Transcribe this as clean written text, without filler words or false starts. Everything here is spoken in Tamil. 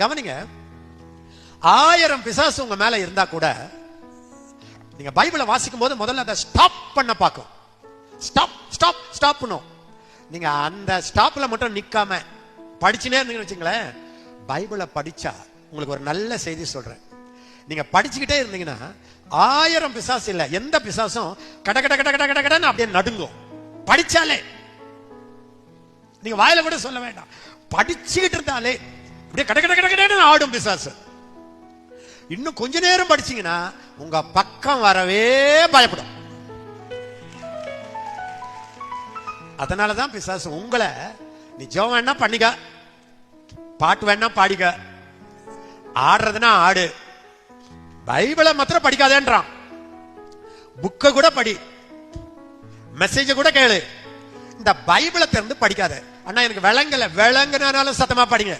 கவனிங்க, 1000 பிசாசு உங்க மேல இருந்தா கூட நீங்க பைபிளை வாசிக்கும் போது முதல்ல அதை ஸ்டாப் பண்ண பார்க்கும். ஸ்டாப் ஸ்டாப் ஸ்டாப் பண்ணும். நீங்க அந்த ஸ்டாப்ல மட்டும் நிக்காம படிச்சுனே இருந்தீங்கன்னு வச்சுங்களேன், பைபிளை படிச்சா உங்களுக்கு ஒரு நல்ல செய்தி சொல்றேன். நீங்க படிச்சுக்கிட்டே இருந்தீங்கன்னா 1000 பிசாசு இல்ல, எந்த பிசாசும் கட கட கட கட கட கடன்னு அப்படியே நடுங்கும். படிச்சாலே, நீங்க வாயில கூட சொல்ல வேண்டாம், படிச்சுக்கிட்டு இருந்தாலே அப்படியே கட கட கட கடன்னு ஆடும் பிசாசு. இன்னும் கொஞ்ச நேரம் படிச்சீங்கன்னா உங்க பக்கம் வரவே பயப்படும். அதனாலதான் பிசாசு உங்களை, நீ ஜெபம் வேணா பண்ணிக்க, பாட்டு வேணா பாடிக்க, ஆடுறதுன்னா ஆடு, பைபிளை மாத்திரம் படிக்காதேன்றான். புக்க கூட படி, மெசேஜ கூட கேளு, இந்த பைபிளை திறந்து படிக்காத. அண்ணா எனக்கு விளங்கல, விளங்குனாலும் சத்தமா படிங்க.